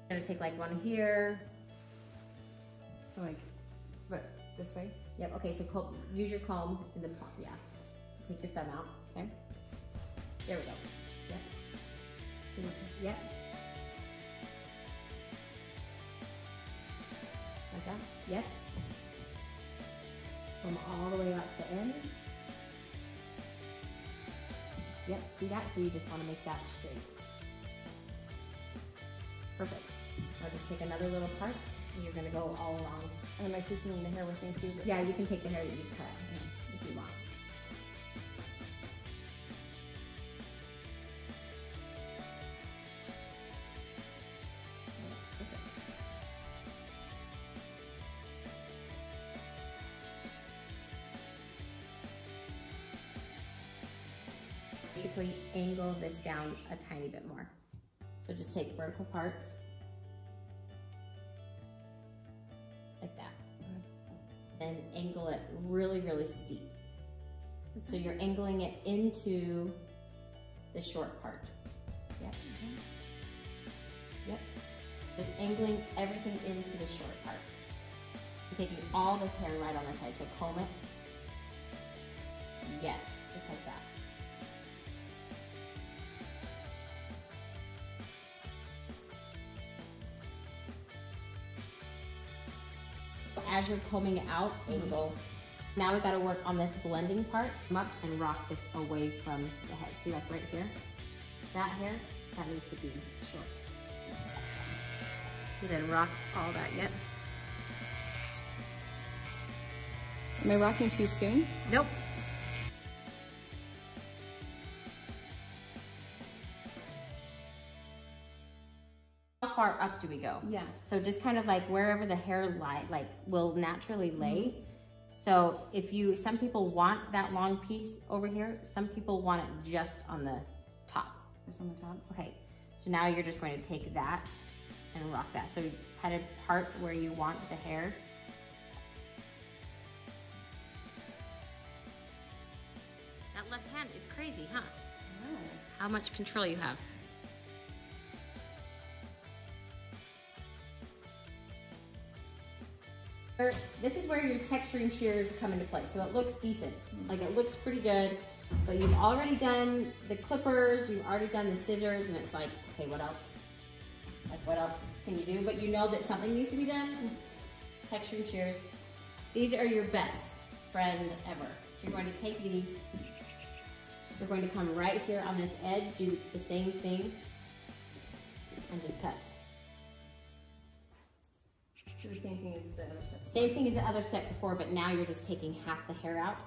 I'm gonna take like one here. So like, but this way? Yep, okay, so use your comb in the, yeah. Take your thumb out, okay? There we go, yep. Yep. Like that, yep. Comb all the way up the end. Yep, see that? So you just wanna make that straight. Perfect. Now just take another little part and you're gonna go all along. And am I taking the hair with me too? Yeah, you can take the hair that you cut if you want. Perfect. Basically angle this down a tiny bit more. So just take vertical parts, like that, and angle it really, really steep. So you're angling it into the short part. Yep. Yep. Just angling everything into the short part. You're taking all this hair right on the side, so comb it. Yes, just like that. As you're combing it out, angle. Now we gotta work on this blending part. Come up and rock this away from the head. See, like right here? That hair, that needs to be short. You then rock all that, yep. Am I rocking too soon? Nope. How far up do we go? Yeah. So just kind of like wherever the hair will naturally lay. So if some people want that long piece over here, some people want it just on the top. Just on the top? Okay, so now you're just going to take that and rock that. So kind of part where you want the hair. That left hand is crazy, huh? Oh. How much control you have. This is where your texturing shears come into play. So it looks decent, like it looks pretty good, but you've already done the clippers, you've already done the scissors, and it's like, okay, what else? Like what else can you do? But you know that something needs to be done. Texturing shears. These are your best friend ever. So you're going to take these, you're going to come right here on this edge, do the same thing, and just cut. So the same thing as the other step. Same thing as the other step before, but now you're just taking half the hair out,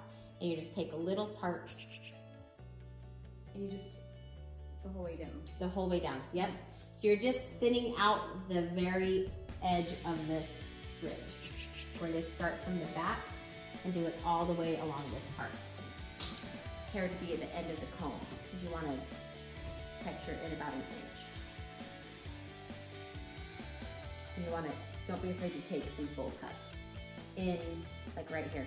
and you just take little parts. And you just, the whole way down. The whole way down, yep. So you're just thinning out the very edge of this ridge. We're gonna start from the back and do it all the way along this part. Hair to be at the end of the comb, because you wanna texture it about an inch. And you wanna, don't be afraid to take some full cuts. In, like right here.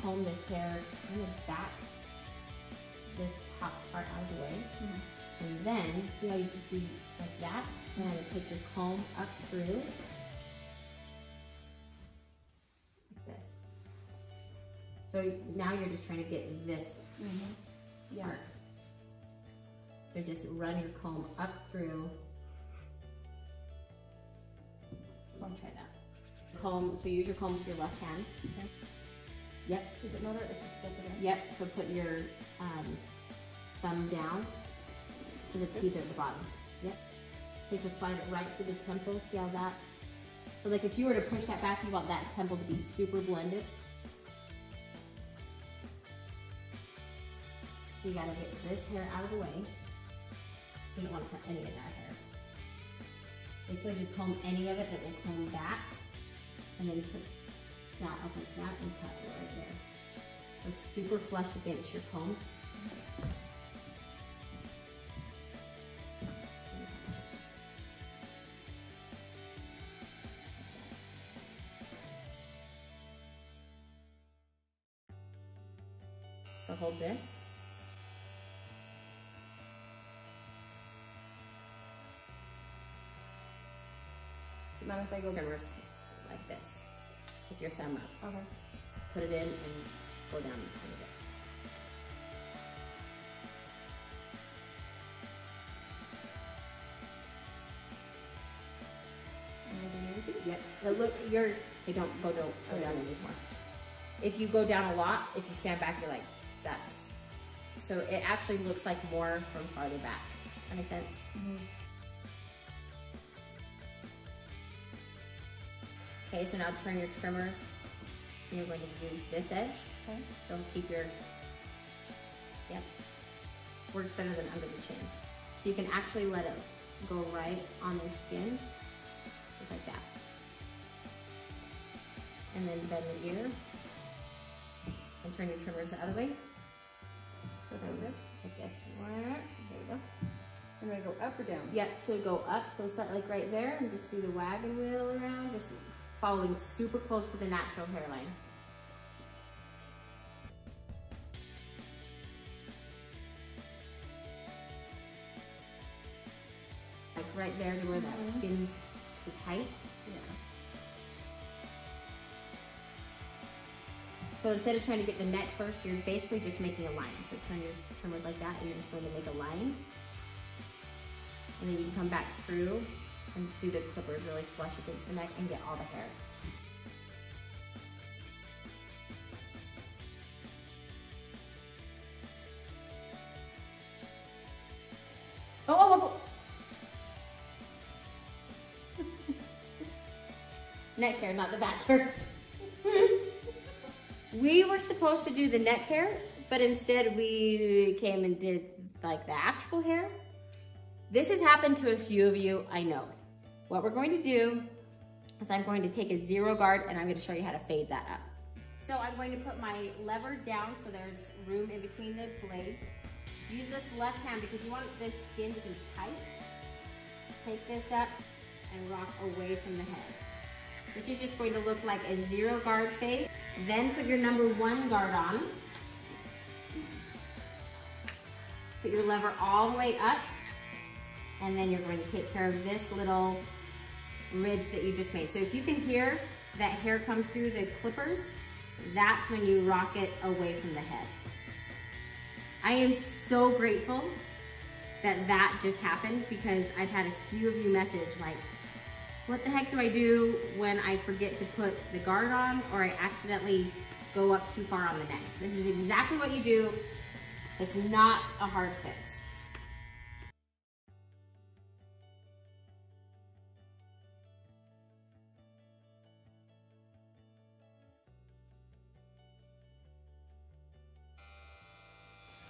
Comb this hair kind of back, this top part out of the way. And then, see how you can see like that? And then take your comb up through. So now you're just trying to get this part. So just run your comb up through. I'll try that. Comb, so use your comb with your left hand. Okay. Yep. Does it matter if it's step again? Yep, so put your thumb down to the teeth at the bottom. Yep. Okay, so slide it right through the temple, see how that? So like if you were to push that back, you want that temple to be super blended. So you gotta get this hair out of the way. You don't want to cut any of that hair. Basically just comb any of it that will comb back, and then put that up like that and cut it right there. So super flush against your comb. So hold this. Does it matter if I go Trimmers like this with your thumb up. Okay. Put it in and go down a tiny bit. Yep. Now look, hey, don't go down anymore. If you go down a lot, if you stand back, you're like, that's. So it actually looks like more from farther back. That makes sense? Mm-hmm. Okay, so now turn your trimmers. And you're going to use this edge. Okay. So keep your, yep. Works better than under the chin. So you can actually let it go right on their skin, just like that. And then bend the ear. And turn your trimmers the other way. So like this. There you go. I'm gonna go up or down? Yep, so go up. So start like right there and just do the wagon wheel around, just following super close to the natural hairline. Like right there to where that skin's too tight. Yeah. So instead of trying to get the neck first, you're basically just making a line. So turn your trimmers like that, and you're just going to make a line. And then you can come back through and do the clippers really flush against the neck and get all the hair. Oh. Neck hair, not the back hair. We were supposed to do the neck hair, but instead we came and did like the actual hair. This has happened to a few of you, I know. What we're going to do is I'm going to take a 0 guard and I'm going to show you how to fade that up. So I'm going to put my lever down so there's room in between the blades. Use this left hand because you want this skin to be tight. Take this up and rock away from the head. This is just going to look like a 0 guard fade. Then put your number 1 guard on. Put your lever all the way up. And then you're going to take care of this little ridge that you just made. So if you can hear that hair come through the clippers, that's when you rock it away from the head. I am so grateful that that just happened because I've had a few of you message like, what the heck do I do when I forget to put the guard on or I accidentally go up too far on the neck? This is exactly what you do. It's not a hard fix.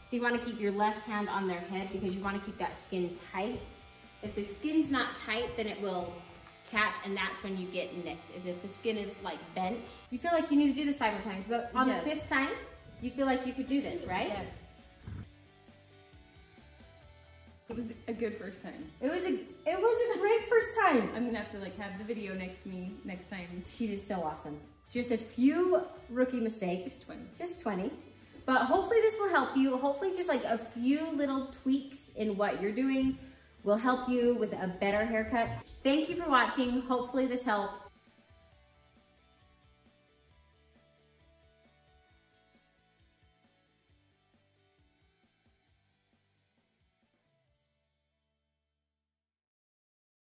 So you want to keep your left hand on their head because you want to keep that skin tight. If the skin's not tight, then it will catch, and that's when you get nicked, is if the skin is like bent. You feel like you need to do this 5 more times, but on the 5th time, you feel like you could do this, right? Yes. It was a good first time. It was a great first time. I'm gonna have to like have the video next to me next time. She did so awesome. Just a few rookie mistakes. Just 20. Just 20. But hopefully this will help you. Hopefully just like a few little tweaks in what you're doing will help you with a better haircut. Thank you for watching. Hopefully this helped.